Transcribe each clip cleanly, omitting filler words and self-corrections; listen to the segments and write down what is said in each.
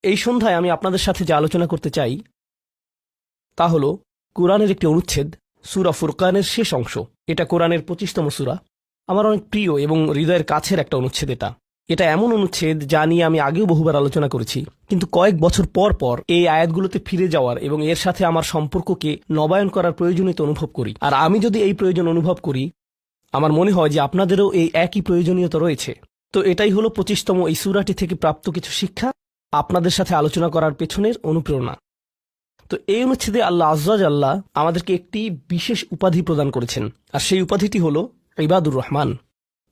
এই সন্ধ্যায় আমি আপনাদের সাথে যে আলোচনা করতে চাই তা হল কোরআনের একটি অনুচ্ছেদ সূরা ফুরকানের শেষ অংশ। এটা কোরআনের 25তম সূরা। আমার অনেক প্রিয় এবং হৃদয়ের কাছের একটা অনুচ্ছেদ। এটা এমন অনুচ্ছেদ যা নিয়ে আমি আগেও বহুবার আলোচনা করেছি, কিন্তু কয়েক বছর পর পর এই আয়াতগুলোতে ফিরে যাওয়ার এবং এর সাথে আমার সম্পর্ককে নবায়ন করার প্রয়োজনীয়তা অনুভব করি। আর আমি যদি এই প্রয়োজন অনুভব করি, আমার মনে হয় যে আপনাদেরও এই একই প্রয়োজনীয়তা রয়েছে। তো এটাই হলো 25তম এই সূরাটি থেকে প্রাপ্ত কিছু শিক্ষা, আপনাদের সাথে আলোচনা করার পেছনের অনুপ্রেরণা। তো এই অনুচ্ছেদে আল্লাহ আযজা জাল্লা আমাদেরকে একটি বিশেষ উপাধি প্রদান করেছেন, আর সেই উপাধিটি হল ইবাদুর রহমান,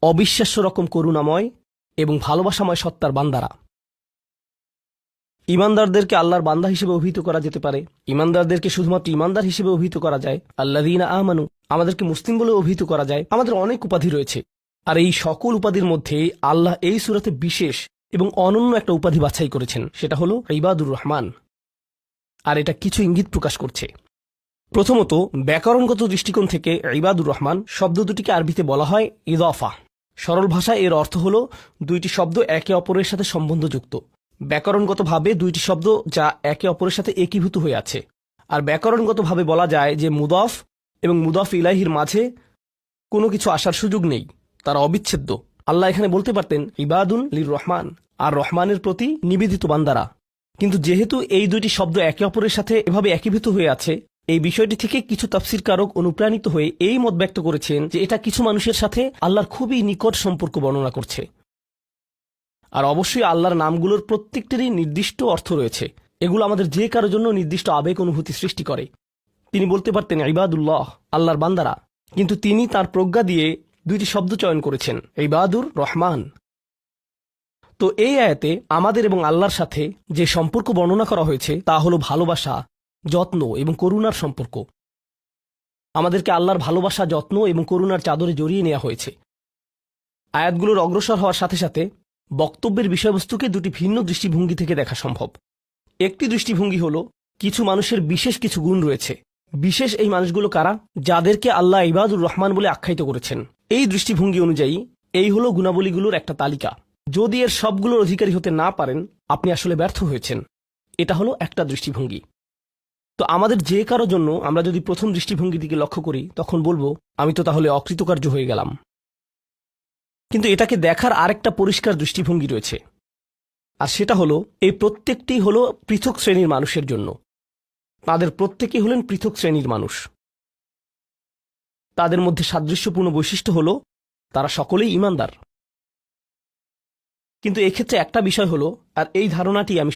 অবিশ্বাস্য রকম করুণাময় এবং ভালোবাসাময় সত্তার বান্দারা। ইমানদারদেরকে আল্লাহর বান্দা হিসেবে অভিহিত করা যেতে পারে, ইমানদারদেরকে শুধুমাত্র ইমানদার হিসেবে অভিহিত করা যায়, আল্লাযীনা আমানু আমাদেরকে মুসলিম বলে অভিহিত করা যায়। আমাদের অনেক উপাধি রয়েছে, আর এই সকল উপাধির মধ্যে আল্লাহ এই সূরাতে বিশেষ এবং অনন্য একটা উপাধি বাছাই করেছেন, সেটা হলো ইবাদুর রহমান। আর এটা কিছু ইঙ্গিত প্রকাশ করছে। প্রথমত, ব্যাকরণগত দৃষ্টিকোণ থেকে ইবাদুর রহমান শব্দ দুটিকে আরবিতে বলা হয় ইদাফা। সরল ভাষায় এর অর্থ হল দুইটি শব্দ একে অপরের সাথে সম্বন্ধযুক্ত। ব্যাকরণগতভাবে দুইটি শব্দ যা একে অপরের সাথে একীভূত হয়ে আছে। আর ব্যাকরণগতভাবে বলা যায় যে মুদাফ এবং মুদাফ ইলাইহির মাঝে কোনো কিছু আসার সুযোগ নেই, তারা অবিচ্ছেদ্য। আল্লাহ এখানে বলতে পারতেন ইবাদুন লির রহমান, আর রহমানের প্রতি নিবেদিত বান্দারা। কিন্তু যেহেতু এই দুইটি শব্দ একে অপরের সাথে এভাবে একীভূত হয়ে আছে, এই বিষয়টি থেকে কিছু তাফসীরকারক অনুপ্রাণিত হয়ে এই মত ব্যক্ত করেছেন যে এটা কিছু মানুষের সাথে আল্লাহর খুবই নিকট সম্পর্ক বর্ণনা করছে। আর অবশ্যই আল্লাহর নামগুলোর প্রত্যেকটিরই নির্দিষ্ট অর্থ রয়েছে। এগুলো আমাদের যে কারোর জন্য নির্দিষ্ট আবেগ অনুভূতি সৃষ্টি করে। তিনি বলতে পারতেন ইবাদুল্লাহ, আল্লাহর বান্দারা, কিন্তু তিনি তার প্রজ্ঞা দিয়ে দুইটি শব্দ চয়ন করেছেন, ইবাদুর রহমান। তো এই আয়াতে আমাদের এবং আল্লাহর সাথে যে সম্পর্ক বর্ণনা করা হয়েছে তা হলো ভালোবাসা, যত্ন এবং করুণার সম্পর্ক। আমাদেরকে আল্লাহর ভালোবাসা, যত্ন এবং করুণার চাদরে জড়িয়ে নেওয়া হয়েছে। আয়াতগুলোর অগ্রসর হওয়ার সাথে সাথে বক্তব্যের বিষয়বস্তুকে দুটি ভিন্ন দৃষ্টিভঙ্গি থেকে দেখা সম্ভব। একটি দৃষ্টিভঙ্গি হল কিছু মানুষের বিশেষ কিছু গুণ রয়েছে। বিশেষ এই মানুষগুলো কারা? যাদেরকে আল্লাহ ইবাদুর রহমান বলে আখ্যায়িত করেছেন। এই দৃষ্টিভঙ্গি অনুযায়ী এই হলো গুণাবলীগুলোর একটা তালিকা। যদি এর সবগুলোর অধিকারী হতে না পারেন, আপনি আসলে ব্যর্থ হয়েছেন। এটা হলো একটা দৃষ্টিভঙ্গি। তো আমাদের যে কারো জন্য আমরা যদি প্রথম দৃষ্টিভঙ্গির দিকে লক্ষ্য করি, তখন বলবো আমি তো তাহলে অকৃতকার্য হয়ে গেলাম। কিন্তু এটাকে দেখার আরেকটা পরিষ্কার দৃষ্টিভঙ্গি রয়েছে, আর সেটা হলো এই প্রত্যেকটি হলো পৃথক শ্রেণীর মানুষের জন্য। তাদের প্রত্যেকেই হলেন পৃথক শ্রেণীর মানুষ। তাদের মধ্যে সাদৃশ্যপূর্ণ বৈশিষ্ট্য হলো তারা সকলেই ইমানদার। কিন্তু এক্ষেত্রে একটা বিষয় হলো, আর এই ধারণাটি আমি